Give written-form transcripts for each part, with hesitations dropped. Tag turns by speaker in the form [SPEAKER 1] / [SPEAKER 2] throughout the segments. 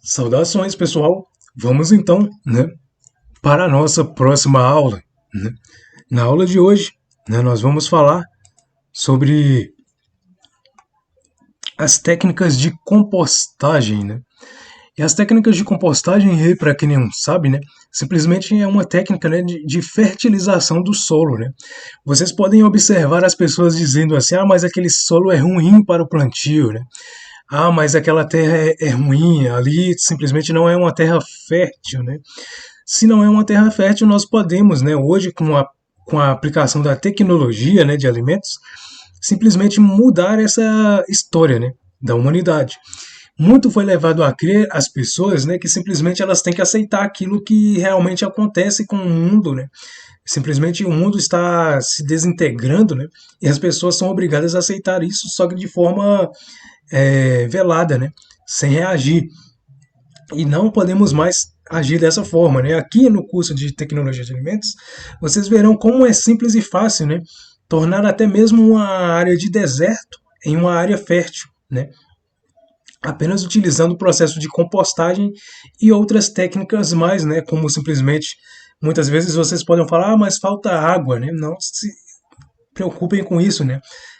[SPEAKER 1] Saudações, pessoal. Vamos então, para a nossa próxima aula, né? Na aula de hoje, nós vamos falar sobre as técnicas de compostagem, né? E as técnicas de compostagem, para quem não sabe, simplesmente é uma técnica, de fertilização do solo, né? Vocês podem observar as pessoas dizendo assim: ah, mas aquele solo é ruim para o plantio, né? Ah, mas aquela terra é ruim, ali simplesmente não é uma terra fértil, né? Se não é uma terra fértil, nós podemos, hoje com a aplicação da tecnologia, de alimentos, simplesmente mudar essa história, da humanidade. Muito foi levado a crer as pessoas, que simplesmente elas têm que aceitar aquilo que realmente acontece com o mundo, né? Simplesmente o mundo está se desintegrando, né? E as pessoas são obrigadas a aceitar isso, só que de forma velada, né? Sem reagir. E não podemos mais agir dessa forma, né? Aqui no curso de tecnologia de alimentos, vocês verão como é simples e fácil, né? Tornar até mesmo uma área de deserto em uma área fértil, né? Apenas utilizando o processo de compostagem e outras técnicas mais, né? Como simplesmente, muitas vezes vocês podem falar, ah, mas falta água, né? Não se preocupem com isso, né?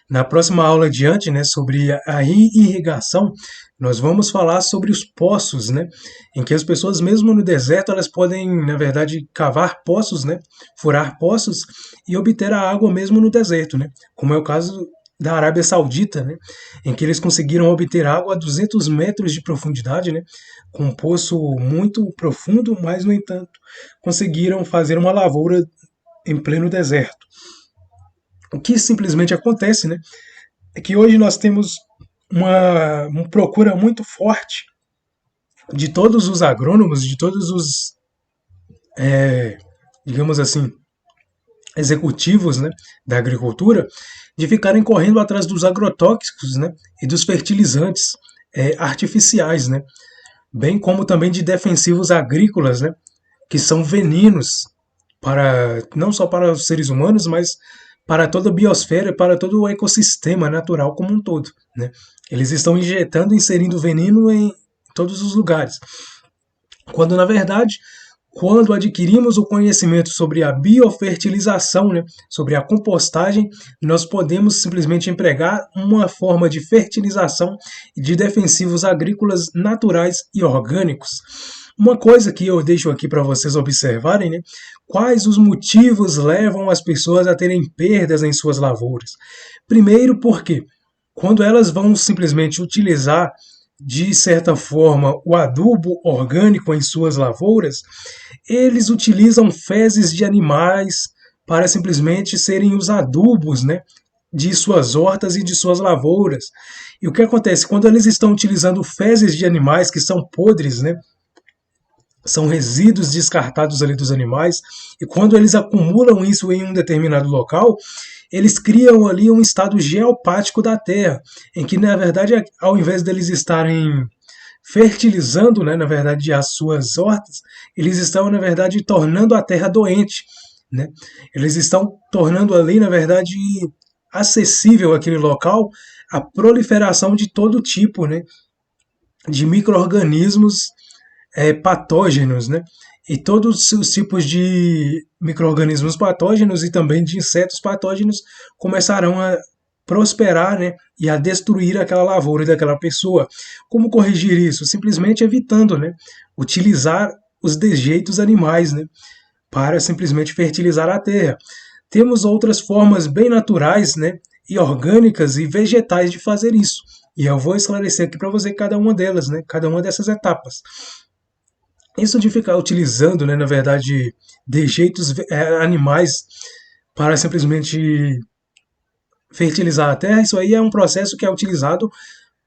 [SPEAKER 1] Na próxima aula adiante, sobre a irrigação, nós vamos falar sobre os poços, né? Em que as pessoas, mesmo no deserto, elas podem, na verdade, cavar poços, né? Furar poços e obter a água mesmo no deserto, né? Como é o caso da Arábia Saudita, né? Em que eles conseguiram obter água a 200 metros de profundidade, né? Com um poço muito profundo, mas, no entanto, conseguiram fazer uma lavoura em pleno deserto. O que simplesmente acontece, é que hoje nós temos uma procura muito forte de todos os agrônomos, de todos os, digamos assim, executivos, da agricultura, de ficarem correndo atrás dos agrotóxicos, e dos fertilizantes artificiais, bem como também de defensivos agrícolas, que são venenos para não só para os seres humanos, mas para toda a biosfera, para todo o ecossistema natural como um todo, né? Eles estão injetando, inserindo veneno em todos os lugares. Quando, na verdade, quando adquirimos o conhecimento sobre a biofertilização, sobre a compostagem, nós podemos simplesmente empregar uma forma de fertilização e de defensivos agrícolas naturais e orgânicos. Uma coisa que eu deixo aqui para vocês observarem, quais os motivos levam as pessoas a terem perdas em suas lavouras. Primeiro, porque quando elas vão simplesmente utilizar de certa forma o adubo orgânico em suas lavouras, eles utilizam fezes de animais para simplesmente serem os adubos, de suas hortas e de suas lavouras. E o que acontece? Quando eles estão utilizando fezes de animais que são podres, são resíduos descartados ali dos animais, e quando eles acumulam isso em um determinado local, eles criam ali um estado geopático da terra, em que, na verdade, ao invés deles estarem fertilizando, na verdade, as suas hortas, eles estão, na verdade, tornando a terra doente, Eles estão tornando ali, na verdade, acessível aquele local a proliferação de todo tipo, de micro-organismos patógenos, E todos os tipos de micro-organismos patógenos e também de insetos patógenos começarão a prosperar, e a destruir aquela lavoura daquela pessoa. Como corrigir isso? Simplesmente evitando, utilizar os dejeitos animais, para simplesmente fertilizar a terra. Temos outras formas bem naturais, e orgânicas e vegetais de fazer isso. E eu vou esclarecer aqui para você cada uma delas, cada uma dessas etapas. Isso de ficar utilizando, na verdade, dejeitos animais para simplesmente fertilizar a terra, isso aí é um processo que é utilizado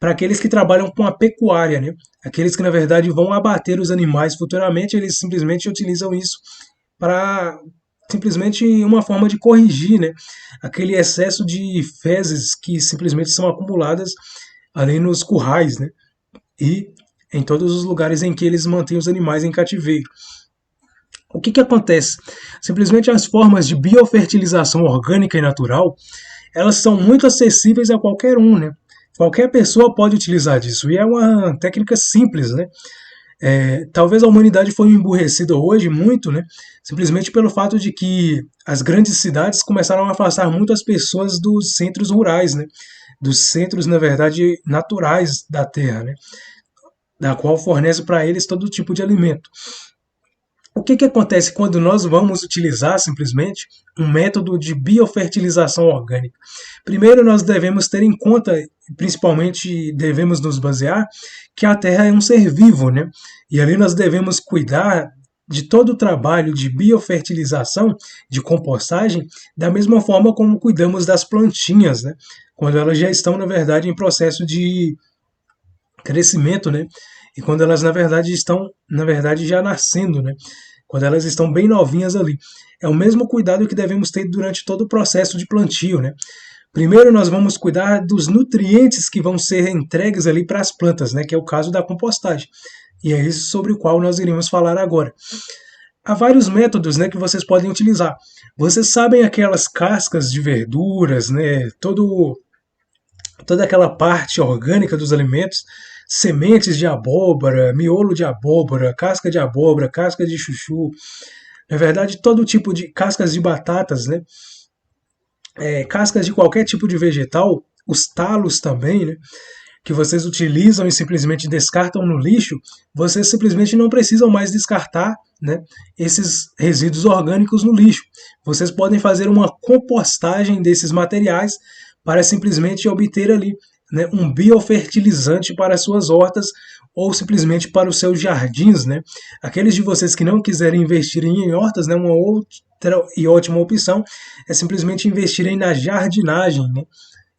[SPEAKER 1] para aqueles que trabalham com a pecuária, Aqueles que, na verdade, vão abater os animais futuramente, eles simplesmente utilizam isso para simplesmente uma forma de corrigir, aquele excesso de fezes que simplesmente são acumuladas ali nos currais, E em todos os lugares em que eles mantêm os animais em cativeiro. O que acontece? Simplesmente as formas de biofertilização orgânica e natural, elas são muito acessíveis a qualquer um, Qualquer pessoa pode utilizar disso, e é uma técnica simples, Talvez a humanidade foi emburrecida hoje muito, né? Simplesmente pelo fato de que as grandes cidades começaram a afastar muito as pessoas dos centros rurais, né? Dos centros, na verdade, naturais da terra, né? Da qual fornece para eles todo tipo de alimento. O que acontece quando nós vamos utilizar simplesmente um método de biofertilização orgânica? Primeiro, nós devemos ter em conta, principalmente devemos nos basear, que a Terra é um ser vivo, né? E ali nós devemos cuidar de todo o trabalho de biofertilização, de compostagem, da mesma forma como cuidamos das plantinhas, né? Quando elas já estão, na verdade, em processo de crescimento, né? E quando elas, na verdade, estão, na verdade, já nascendo, né? Quando elas estão bem novinhas ali. É o mesmo cuidado que devemos ter durante todo o processo de plantio, né? Primeiro nós vamos cuidar dos nutrientes que vão ser entregues ali para as plantas, né? Que é o caso da compostagem. E é isso sobre o qual nós iremos falar agora. Há vários métodos, né, que vocês podem utilizar. Vocês sabem aquelas cascas de verduras, né? Toda aquela parte orgânica dos alimentos, sementes de abóbora, miolo de abóbora, casca de chuchu, na verdade todo tipo de cascas de batatas, né? Cascas de qualquer tipo de vegetal, os talos também, né? Que vocês utilizam e simplesmente descartam no lixo, vocês simplesmente não precisam mais descartar, né, esses resíduos orgânicos no lixo. Vocês podem fazer uma compostagem desses materiais para simplesmente obter ali, né, um biofertilizante para as suas hortas ou simplesmente para os seus jardins, né? Aqueles de vocês que não quiserem investir em hortas, né, uma outra e ótima opção é simplesmente investirem na jardinagem, né?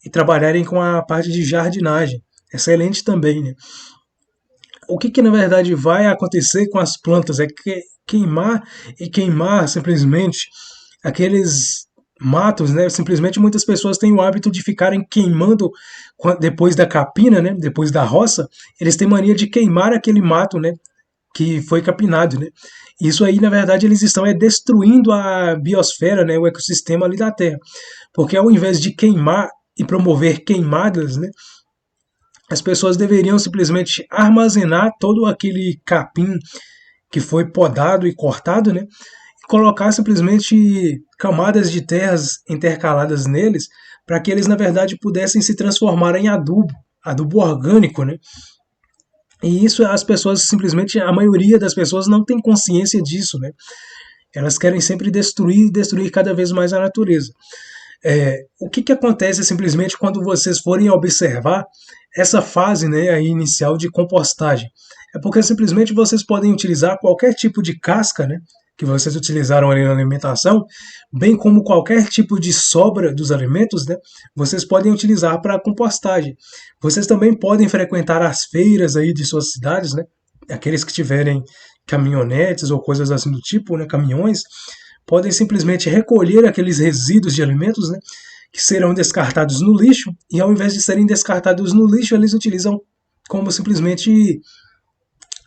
[SPEAKER 1] E trabalharem com a parte de jardinagem. Excelente também, né? O que na verdade vai acontecer com as plantas é que queimar simplesmente aqueles matos, né? Simplesmente muitas pessoas têm o hábito de ficarem queimando depois da capina, né? Depois da roça, eles têm mania de queimar aquele mato, né? Que foi capinado, né? Isso aí, na verdade, eles estão destruindo a biosfera, né? O ecossistema ali da Terra, porque ao invés de queimar e promover queimadas, né? As pessoas deveriam simplesmente armazenar todo aquele capim que foi podado e cortado, né? E colocar simplesmente camadas de terras intercaladas neles, para que eles, na verdade, pudessem se transformar em adubo orgânico, né? E isso as pessoas simplesmente, a maioria das pessoas não tem consciência disso, né? Elas querem sempre destruir cada vez mais a natureza. O que acontece simplesmente quando vocês forem observar essa fase, né, aí inicial de compostagem? É porque simplesmente vocês podem utilizar qualquer tipo de casca, né, que vocês utilizaram ali na alimentação, bem como qualquer tipo de sobra dos alimentos, né, vocês podem utilizar para compostagem. Vocês também podem frequentar as feiras aí de suas cidades, né, aqueles que tiverem caminhonetes ou coisas assim do tipo, né, caminhões, podem simplesmente recolher aqueles resíduos de alimentos, né, que serão descartados no lixo, e ao invés de serem descartados no lixo, eles utilizam como simplesmente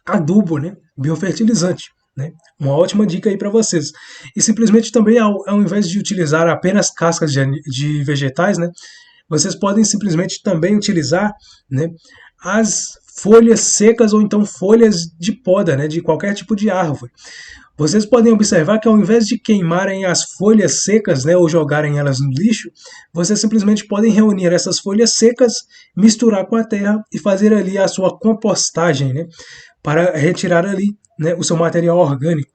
[SPEAKER 1] adubo, né, biofertilizante. Né? Uma ótima dica aí para vocês. E simplesmente também, ao invés de utilizar apenas cascas de vegetais, né, vocês podem simplesmente também utilizar, né, as folhas secas ou então folhas de poda, né, de qualquer tipo de árvore. Vocês podem observar que ao invés de queimarem as folhas secas, né, ou jogarem elas no lixo, vocês simplesmente podem reunir essas folhas secas, misturar com a terra e fazer ali a sua compostagem, né, para retirar ali, né, o seu material orgânico.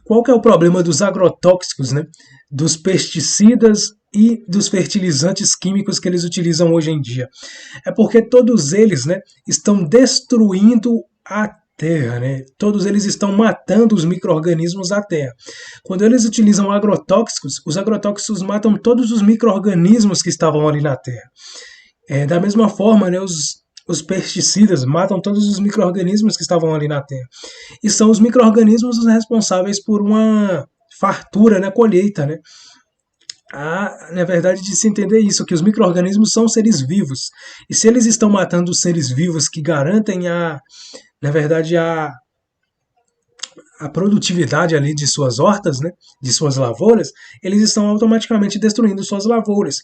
[SPEAKER 1] Qual que é o problema dos agrotóxicos, né, dos pesticidas e dos fertilizantes químicos que eles utilizam hoje em dia? É porque todos eles, né, estão destruindo a terra, né? Todos eles estão matando os micro-organismos da terra. Quando eles utilizam agrotóxicos, os agrotóxicos matam todos os micro-organismos que estavam ali na terra. Da mesma forma, né, os pesticidas matam todos os micro-organismos que estavam ali na terra. E são os micro-organismos os responsáveis por uma fartura na colheita, né? Na verdade, de se entender isso, que os micro-organismos são seres vivos. E se eles estão matando os seres vivos que garantem na verdade, a a produtividade ali de suas hortas, né, de suas lavouras, eles estão automaticamente destruindo suas lavouras.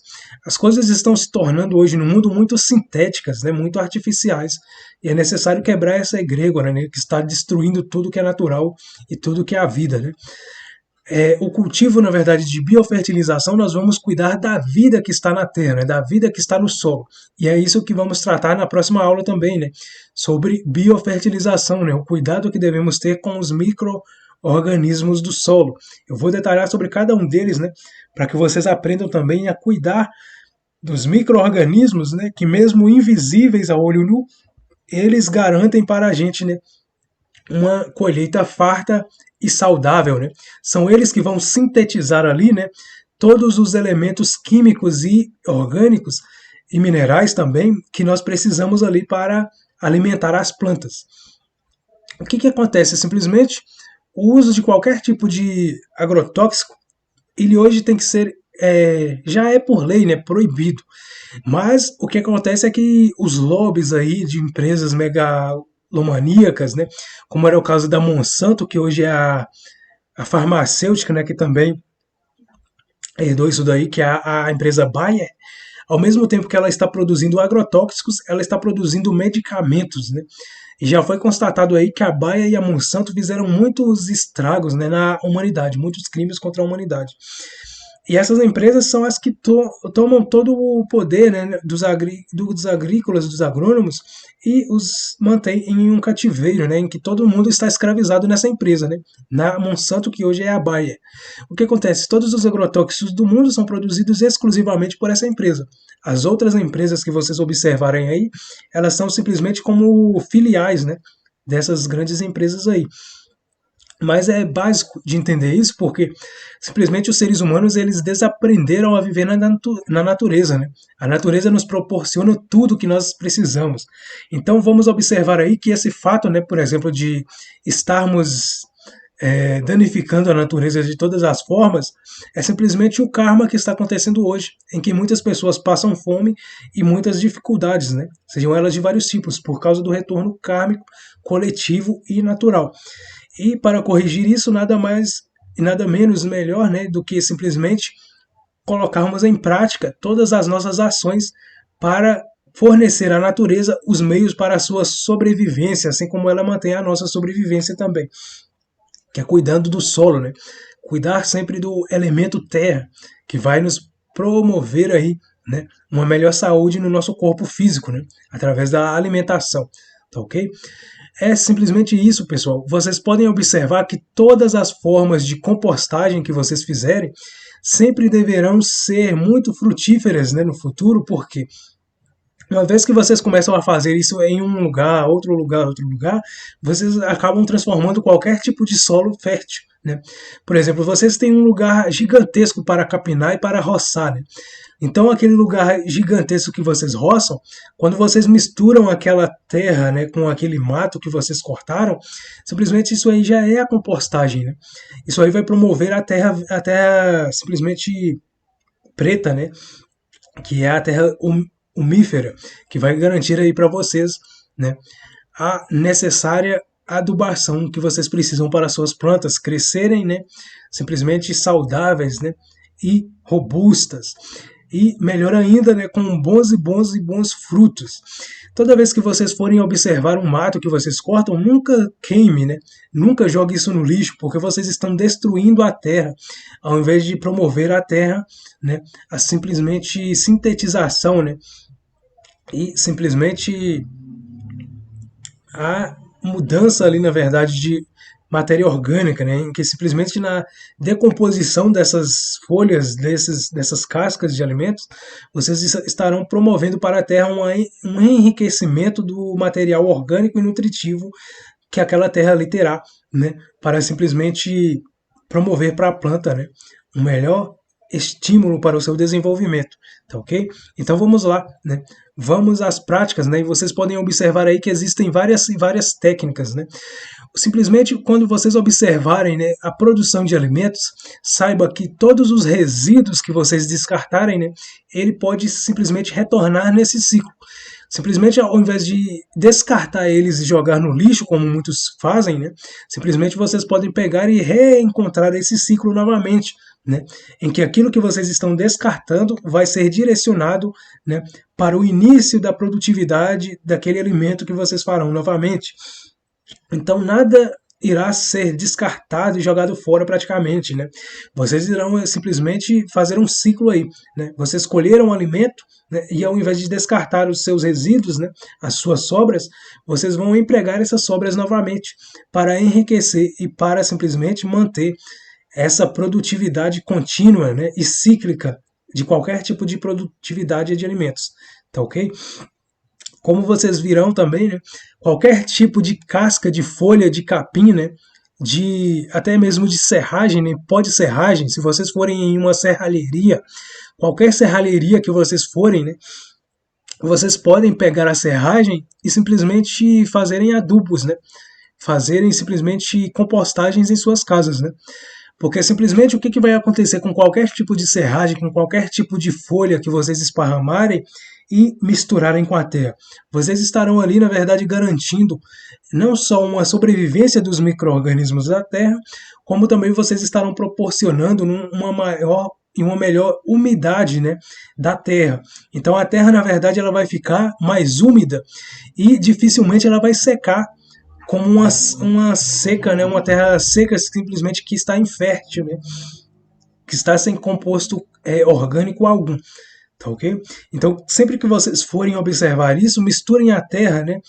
[SPEAKER 1] As coisas estão se tornando hoje no mundo muito sintéticas, né, muito artificiais, e é necessário quebrar essa egrégora, né, que está destruindo tudo que é natural e tudo que é a vida, né. O cultivo, na verdade, de biofertilização, nós vamos cuidar da vida que está na terra, né, da vida que está no solo. E é isso que vamos tratar na próxima aula também, né, sobre biofertilização, né, o cuidado que devemos ter com os micro-organismos do solo. Eu vou detalhar sobre cada um deles, né, para que vocês aprendam também a cuidar dos micro-organismos, né, que mesmo invisíveis a olho nu, eles garantem para a gente, né, uma colheita farta e saudável, né? São eles que vão sintetizar ali, né, todos os elementos químicos e orgânicos e minerais também que nós precisamos ali para alimentar as plantas. O que acontece? Simplesmente o uso de qualquer tipo de agrotóxico, ele hoje tem que ser, já é por lei, né, proibido. Mas o que acontece é que os lobbies aí de empresas megalomaníacas, né, como era o caso da Monsanto, que hoje é a farmacêutica, né, que também herdou isso daí, que é a empresa Bayer, ao mesmo tempo que ela está produzindo agrotóxicos, ela está produzindo medicamentos, né? E já foi constatado aí que a Bayer e a Monsanto fizeram muitos estragos, né, na humanidade, muitos crimes contra a humanidade. E essas empresas são as que tomam todo o poder, né, dos agrícolas, dos agrônomos, e os mantêm em um cativeiro, né, em que todo mundo está escravizado nessa empresa, né, na Monsanto, que hoje é a Bayer. O que acontece? Todos os agrotóxicos do mundo são produzidos exclusivamente por essa empresa. As outras empresas que vocês observarem aí, elas são simplesmente como filiais, né, dessas grandes empresas aí. Mas é básico de entender isso porque simplesmente os seres humanos eles desaprenderam a viver na natureza, né? A natureza nos proporciona tudo o que nós precisamos. Então vamos observar aí que esse fato, né, por exemplo, de estarmos danificando a natureza de todas as formas, é simplesmente o karma que está acontecendo hoje, em que muitas pessoas passam fome e muitas dificuldades, né? Sejam elas de vários tipos, por causa do retorno kármico, coletivo e natural. E para corrigir isso, nada mais e nada menos melhor, né, do que simplesmente colocarmos em prática todas as nossas ações para fornecer à natureza os meios para a sua sobrevivência, assim como ela mantém a nossa sobrevivência também, que é cuidando do solo, né? Cuidar sempre do elemento terra, que vai nos promover aí, né, uma melhor saúde no nosso corpo físico, né, através da alimentação, tá ok? É simplesmente isso, pessoal. Vocês podem observar que todas as formas de compostagem que vocês fizerem sempre deverão ser muito frutíferas, né, no futuro, porque uma vez que vocês começam a fazer isso em um lugar, outro lugar, vocês acabam transformando qualquer tipo de solo fértil, né? Por exemplo, vocês têm um lugar gigantesco para capinar e para roçar, né? Então, aquele lugar gigantesco que vocês roçam, quando vocês misturam aquela terra, né, com aquele mato que vocês cortaram, simplesmente isso aí já é a compostagem, né? Isso aí vai promover a terra simplesmente preta, né? Que é a terra umífera, que vai garantir aí para vocês, né, a necessária adubação que vocês precisam para suas plantas crescerem, né, simplesmente saudáveis, né, e robustas. E melhor ainda, né, com bons frutos. Toda vez que vocês forem observar um mato que vocês cortam, nunca queime, né? Nunca jogue isso no lixo, porque vocês estão destruindo a terra, ao invés de promover a terra, né, a simplesmente sintetização, né, e simplesmente a mudança ali, na verdade, de matéria orgânica, né, em que simplesmente na decomposição dessas folhas, dessas cascas de alimentos, vocês estarão promovendo para a terra um enriquecimento do material orgânico e nutritivo que aquela terra ali terá, né, para simplesmente promover para a planta, né, um melhor estímulo para o seu desenvolvimento, tá ok? Então vamos lá, né? Vamos às práticas, né? E vocês podem observar aí que existem várias técnicas, né? Simplesmente quando vocês observarem, né, a produção de alimentos, saiba que todos os resíduos que vocês descartarem, né, ele pode simplesmente retornar nesse ciclo. Simplesmente ao invés de descartar eles e jogar no lixo, como muitos fazem, né, simplesmente vocês podem pegar e reencontrar esse ciclo novamente, né, em que aquilo que vocês estão descartando vai ser direcionado, né, para o início da produtividade daquele alimento que vocês farão novamente. Então nada irá ser descartado e jogado fora praticamente, né? Vocês irão simplesmente fazer um ciclo aí, né? Vocês colheram um alimento, né? E ao invés de descartar os seus resíduos, né? As suas sobras, vocês vão empregar essas sobras novamente para enriquecer e para simplesmente manter essa produtividade contínua, né? E cíclica de qualquer tipo de produtividade de alimentos, tá ok? Como vocês virão também, né, qualquer tipo de casca de folha de capim, né, de até mesmo de serragem, né, pó de serragem, se vocês forem em uma serralheria, qualquer serralheria que vocês forem, né, vocês podem pegar a serragem e simplesmente fazerem adubos, né, fazerem simplesmente compostagens em suas casas, né. Porque simplesmente o que vai acontecer com qualquer tipo de serragem, com qualquer tipo de folha que vocês esparramarem e misturarem com a terra? Vocês estarão ali, na verdade, garantindo não só uma sobrevivência dos micro-organismos da terra, como também vocês estarão proporcionando uma maior e uma melhor umidade, né, da terra. Então a terra, na verdade, ela vai ficar mais úmida e dificilmente ela vai secar como uma seca, né, uma terra seca simplesmente que está infértil, né, que está sem composto orgânico algum, tá ok? Então, sempre que vocês forem observar isso, misturem a terra, né,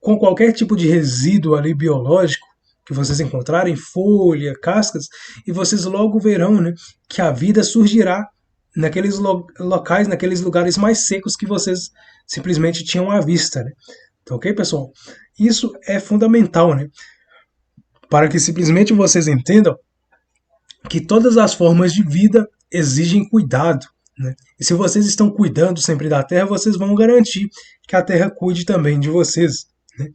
[SPEAKER 1] com qualquer tipo de resíduo ali biológico que vocês encontrarem, folha, cascas, e vocês logo verão, né, que a vida surgirá naqueles locais, naqueles lugares mais secos que vocês simplesmente tinham à vista, né? Tá ok, pessoal? Isso é fundamental, né? Para que simplesmente vocês entendam que todas as formas de vida exigem cuidado, né? E se vocês estão cuidando sempre da terra, vocês vão garantir que a terra cuide também de vocês, né?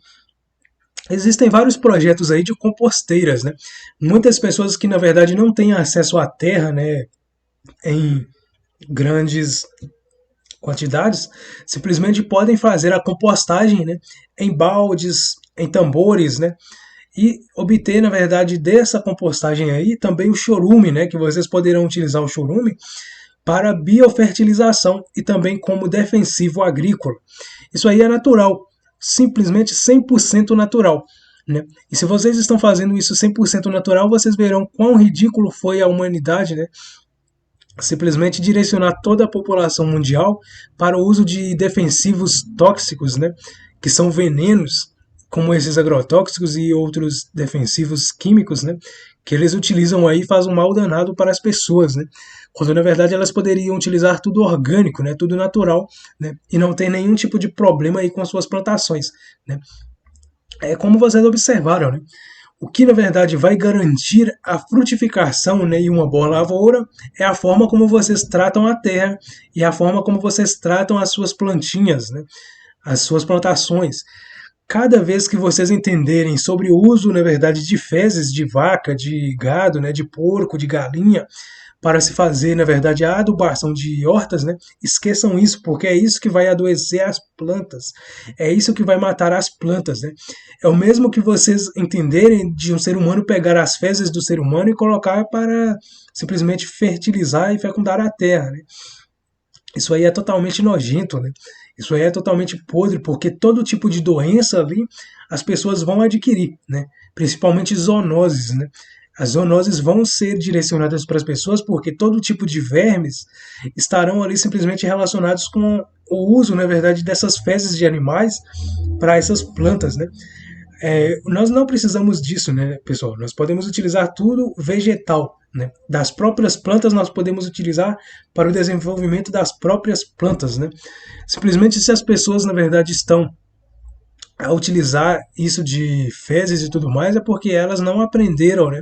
[SPEAKER 1] Existem vários projetos aí de composteiras, né? Muitas pessoas que na verdade não têm acesso à terra, né, em grandes quantidades, simplesmente podem fazer a compostagem, né, em baldes, em tambores, né, e obter, na verdade, dessa compostagem aí também o chorume, né, que vocês poderão utilizar o chorume para biofertilização e também como defensivo agrícola. Isso aí é natural, simplesmente 100% natural, né? E se vocês estão fazendo isso 100% natural, vocês verão quão ridículo foi a humanidade, né, simplesmente direcionar toda a população mundial para o uso de defensivos tóxicos, né, que são venenos, como esses agrotóxicos e outros defensivos químicos, né, que eles utilizam aí e fazem um mal danado para as pessoas, né, quando na verdade elas poderiam utilizar tudo orgânico, né, tudo natural, né, e não ter nenhum tipo de problema aí com as suas plantações, né. É como vocês observaram, né, o que na verdade vai garantir a frutificação, né, e uma boa lavoura é a forma como vocês tratam a terra e a forma como vocês tratam as suas plantinhas, né, as suas plantações. Cada vez que vocês entenderem sobre o uso, na verdade, de fezes de vaca, de gado, né, de porco, de galinha, para se fazer, na verdade, a adubação de hortas, né? Esqueçam isso, porque é isso que vai adoecer as plantas. É isso que vai matar as plantas, né? É o mesmo que vocês entenderem de um ser humano pegar as fezes do ser humano e colocar para simplesmente fertilizar e fecundar a terra, né? Isso aí é totalmente nojento, né? Isso aí é totalmente podre, porque todo tipo de doença ali as pessoas vão adquirir, né? Principalmente zoonoses, né? As zoonoses vão ser direcionadas para as pessoas porque todo tipo de vermes estarão ali simplesmente relacionados com o uso, na verdade, dessas fezes de animais para essas plantas, né? Nós não precisamos disso, né, pessoal? Nós podemos utilizar tudo vegetal, né? Das próprias plantas nós podemos utilizar para o desenvolvimento das próprias plantas, né? Simplesmente se as pessoas, na verdade, estão a utilizar isso de fezes e tudo mais é porque elas não aprenderam, né?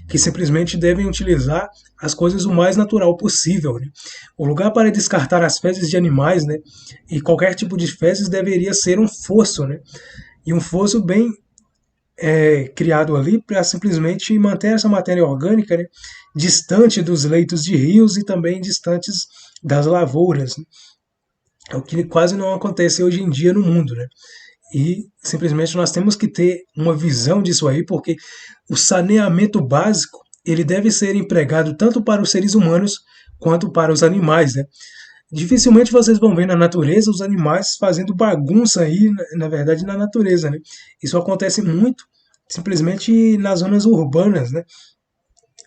[SPEAKER 1] Que simplesmente devem utilizar as coisas o mais natural possível, né? O lugar para descartar as fezes de animais, né? E qualquer tipo de fezes deveria ser um fosso, né? E um fosso bem criado ali para simplesmente manter essa matéria orgânica, né? Distante dos leitos de rios e também distantes das lavouras, né? É o que quase não acontece hoje em dia no mundo, né? E simplesmente nós temos que ter uma visão disso aí, porque o saneamento básico ele deve ser empregado tanto para os seres humanos quanto para os animais, né? Dificilmente vocês vão ver na natureza os animais fazendo bagunça aí, na verdade, na natureza, né? Isso acontece muito simplesmente nas zonas urbanas, né?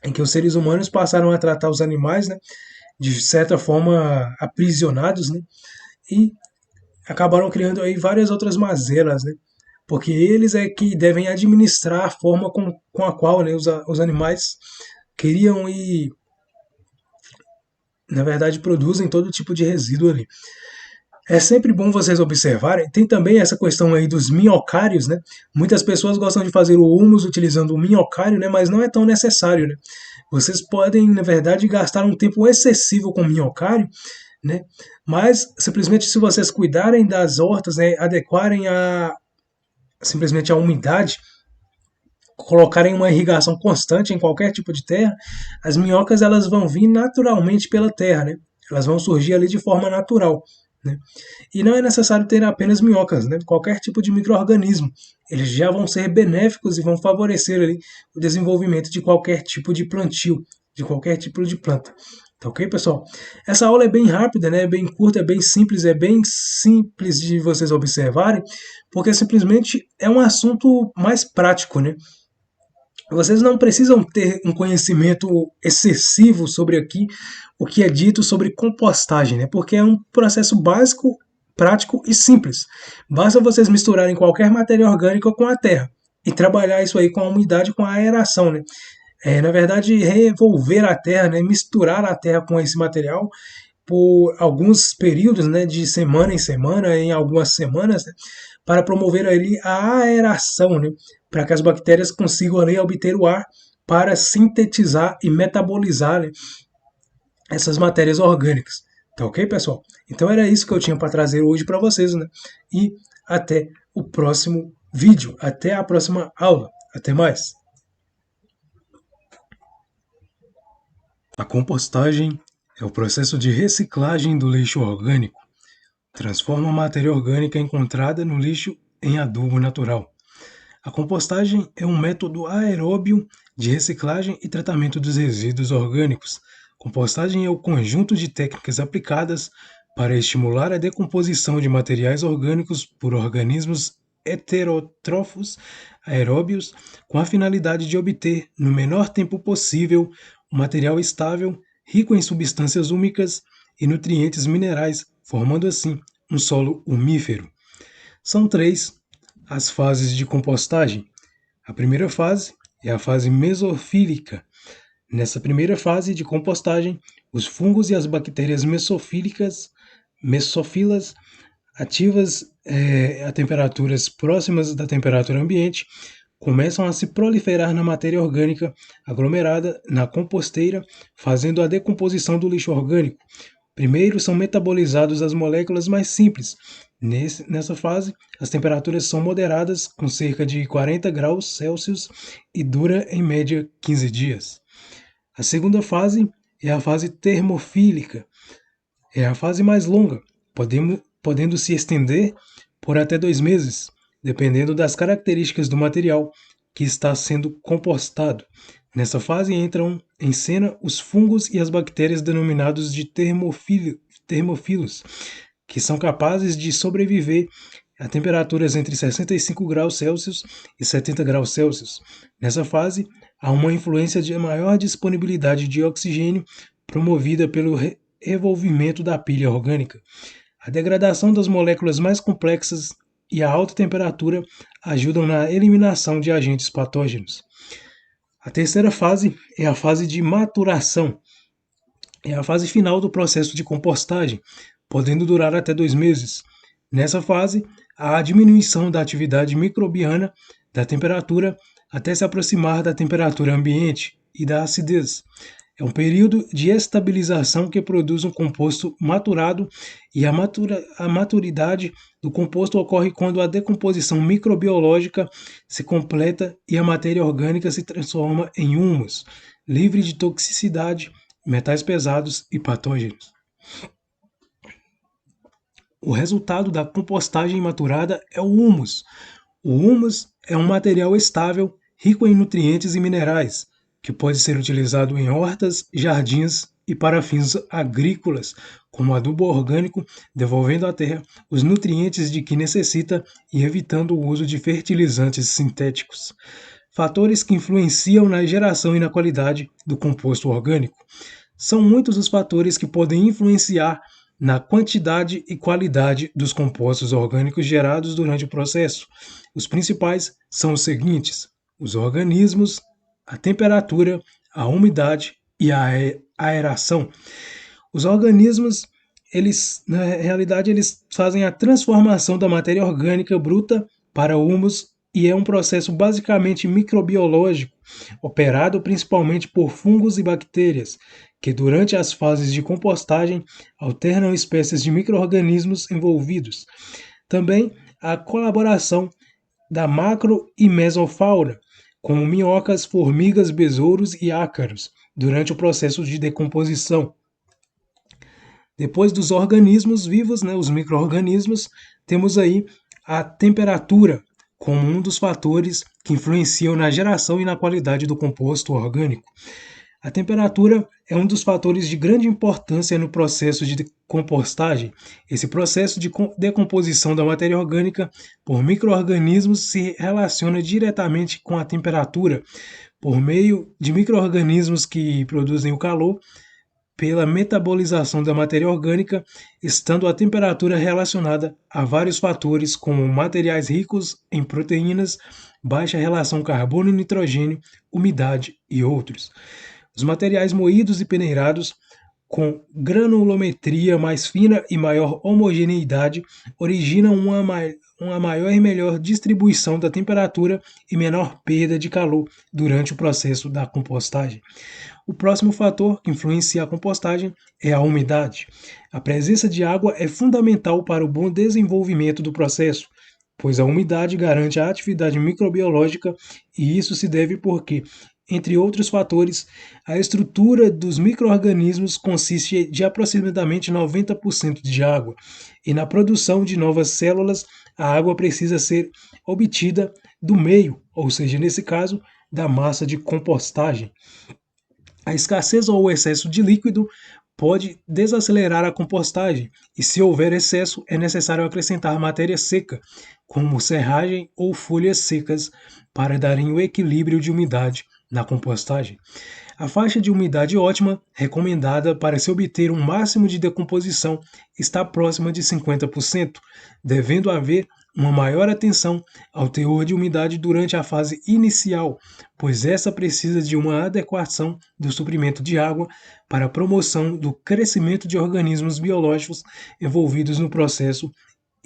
[SPEAKER 1] Em que os seres humanos passaram a tratar os animais, né? De certa forma aprisionados, né? E acabaram criando aí várias outras mazelas, né? Porque eles é que devem administrar a forma com a qual, né, os animais criam e, na verdade, produzem todo tipo de resíduo ali. É sempre bom vocês observarem. Tem também essa questão aí dos minhocários, né? Muitas pessoas gostam de fazer o humus utilizando o minhocário, né? Mas não é tão necessário, né? Vocês podem, na verdade, gastar um tempo excessivo com minhocário, né? Mas simplesmente se vocês cuidarem das hortas, né? Adequarem simplesmente a umidade, colocarem uma irrigação constante em qualquer tipo de terra, as minhocas elas vão vir naturalmente pela terra, né? Elas vão surgir ali de forma natural, né? E não é necessário ter apenas minhocas, né? Qualquer tipo de micro-organismo, eles já vão ser benéficos e vão favorecer ali o desenvolvimento de qualquer tipo de plantio, de qualquer tipo de planta. Tá ok, pessoal? Essa aula é bem rápida, né? É bem curta, é bem simples de vocês observarem, porque simplesmente é um assunto mais prático, né? Vocês não precisam ter um conhecimento excessivo sobre aqui o que é dito sobre compostagem, né? Porque é um processo básico, prático e simples. Basta vocês misturarem qualquer matéria orgânica com a terra e trabalhar isso aí com a umidade, com a aeração, né? Na verdade, revolver a terra, né? Misturar a terra com esse material por alguns períodos, né, de semana em semana, em algumas semanas, né, para promover ali a aeração, né, para que as bactérias consigam ali obter o ar para sintetizar e metabolizar, né, essas matérias orgânicas. Tá ok, pessoal? Então era isso que eu tinha para trazer hoje para vocês, né? E até o próximo vídeo, até a próxima aula. Até mais. A compostagem é o processo de reciclagem do lixo orgânico. Transforma a matéria orgânica encontrada no lixo em adubo natural. A compostagem é um método aeróbio de reciclagem e tratamento dos resíduos orgânicos. Compostagem é o conjunto de técnicas aplicadas para estimular a decomposição de materiais orgânicos por organismos heterótrofos aeróbios com a finalidade de obter, no menor tempo possível, um material estável, rico em substâncias úmicas e nutrientes minerais, formando assim um solo umífero. São três as fases de compostagem. A primeira fase é a fase mesofílica. Nessa primeira fase de compostagem, os fungos e as bactérias mesófilas, ativas a temperaturas próximas da temperatura ambiente, começam a se proliferar na matéria orgânica aglomerada na composteira, fazendo a decomposição do lixo orgânico. Primeiro são metabolizadas as moléculas mais simples. Nessa fase, as temperaturas são moderadas, com cerca de 40 graus Celsius, e dura em média 15 dias. A segunda fase é a fase termofílica. É a fase mais longa, podendo se estender por até 2 meses, dependendo das características do material que está sendo compostado. Nessa fase entram em cena os fungos e as bactérias denominados de termofilos, que são capazes de sobreviver a temperaturas entre 65 graus Celsius e 70 graus Celsius. Nessa fase, há uma influência de maior disponibilidade de oxigênio promovida pelo revolvimento da pilha orgânica. A degradação das moléculas mais complexas e a alta temperatura ajudam na eliminação de agentes patógenos. A terceira fase é a fase de maturação. É a fase final do processo de compostagem, podendo durar até 2 meses. Nessa fase, à diminuição da atividade microbiana da temperatura até se aproximar da temperatura ambiente e da acidez. É um período de estabilização que produz um composto maturado e a maturidade do composto ocorre quando a decomposição microbiológica se completa e a matéria orgânica se transforma em humus, livre de toxicidade, metais pesados e patógenos. O resultado da compostagem maturada é o humus. O humus é um material estável, rico em nutrientes e minerais, que pode ser utilizado em hortas, jardins e para fins agrícolas, como adubo orgânico, devolvendo à terra os nutrientes de que necessita e evitando o uso de fertilizantes sintéticos. Fatores que influenciam na geração e na qualidade do composto orgânico. São muitos os fatores que podem influenciar na quantidade e qualidade dos compostos orgânicos gerados durante o processo. Os principais são os seguintes: os organismos, a temperatura, a umidade e a aeração. Os organismos, eles, na realidade, eles fazem a transformação da matéria orgânica bruta para humus e é um processo basicamente microbiológico, operado principalmente por fungos e bactérias, que durante as fases de compostagem alternam espécies de micro-organismos envolvidos. Também a colaboração da macro e mesofauna, como minhocas, formigas, besouros e ácaros, durante o processo de decomposição. Depois dos organismos vivos, os micro-organismos, temos aí a temperatura como um dos fatores que influenciam na geração e na qualidade do composto orgânico. A temperatura é um dos fatores de grande importância no processo de compostagem. Esse processo de decomposição da matéria orgânica por micro-organismos se relaciona diretamente com a temperatura, por meio de micro-organismos que produzem o calor, pela metabolização da matéria orgânica, estando a temperatura relacionada a vários fatores, como materiais ricos em proteínas, baixa relação carbono-nitrogênio, umidade e outros. Os materiais moídos e peneirados, com granulometria mais fina e maior homogeneidade, originam uma maior e melhor distribuição da temperatura e menor perda de calor durante o processo da compostagem. O próximo fator que influencia a compostagem é a umidade. A presença de água é fundamental para o bom desenvolvimento do processo, pois a umidade garante a atividade microbiológica e isso se deve porque, entre outros fatores, a estrutura dos micro-organismos consiste de aproximadamente 90% de água, e na produção de novas células, a água precisa ser obtida do meio, ou seja, nesse caso, da massa de compostagem. A escassez ou o excesso de líquido pode desacelerar a compostagem, e se houver excesso, é necessário acrescentar matéria seca, como serragem ou folhas secas, para darem o equilíbrio de umidade na compostagem. A faixa de umidade ótima, recomendada para se obter um máximo de decomposição, está próxima de 50%, devendo haver uma maior atenção ao teor de umidade durante a fase inicial, pois essa precisa de uma adequação do suprimento de água para a promoção do crescimento de organismos biológicos envolvidos no processo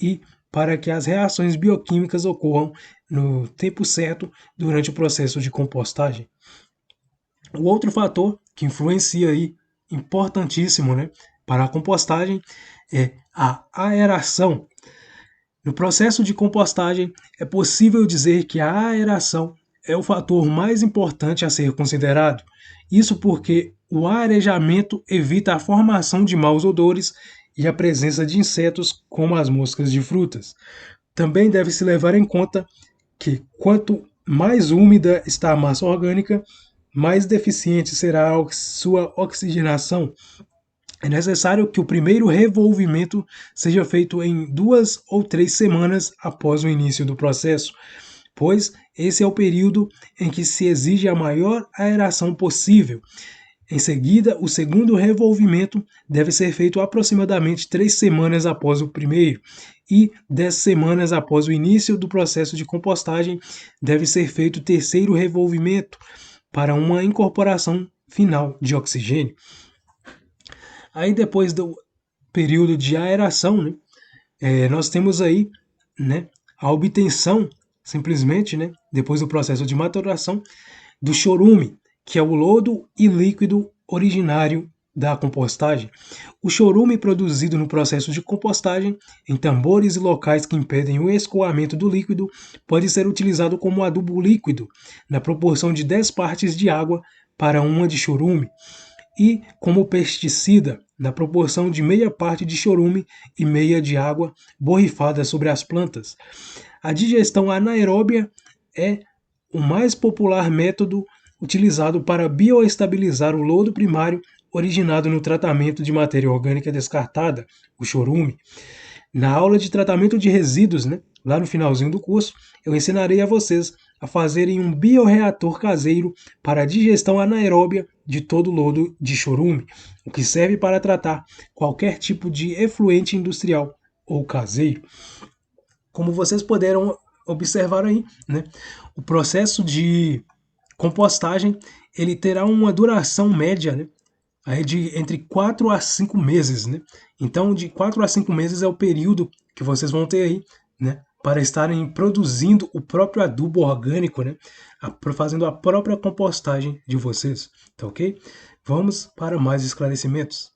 [SPEAKER 1] e para que as reações bioquímicas ocorram no tempo certo durante o processo de compostagem. O outro fator que influencia aí, importantíssimo, para a compostagem é a aeração. No processo de compostagem, é possível dizer que a aeração é o fator mais importante a ser considerado. Isso porque o arejamento evita a formação de maus odores e a presença de insetos como as moscas de frutas. Também deve-se levar em conta que quanto mais úmida está a massa orgânica, mais deficiente será a sua oxigenação. É necessário que o primeiro revolvimento seja feito em 2 ou 3 semanas após o início do processo, pois esse é o período em que se exige a maior aeração possível. Em seguida, o segundo revolvimento deve ser feito aproximadamente 3 semanas após o primeiro, e 10 semanas após o início do processo de compostagem deve ser feito o terceiro revolvimento, para uma incorporação final de oxigênio. Aí depois do período de aeração, nós temos aí né, a obtenção, simplesmente, né, depois do processo de maturação, do chorume, que é o lodo e líquido originário da compostagem. O chorume produzido no processo de compostagem, em tambores e locais que impedem o escoamento do líquido, pode ser utilizado como adubo líquido, na proporção de 10 partes de água para uma de chorume, e como pesticida, na proporção de meia parte de chorume e meia de água borrifada sobre as plantas. A digestão anaeróbia é o mais popular método utilizado para bioestabilizar o lodo primário originado no tratamento de matéria orgânica descartada, o chorume. Na aula de tratamento de resíduos, né, lá no finalzinho do curso, eu ensinarei a vocês a fazerem um bioreator caseiro para a digestão anaeróbia de todo o lodo de chorume, o que serve para tratar qualquer tipo de efluente industrial ou caseiro. Como vocês puderam observar aí, né, o processo de compostagem ele terá uma duração média, né, aí de entre 4 a 5 meses, né? Então, de 4 a 5 meses é o período que vocês vão ter aí, né? Para estarem produzindo o próprio adubo orgânico, né? Fazendo a própria compostagem de vocês, tá ok? Vamos para mais esclarecimentos.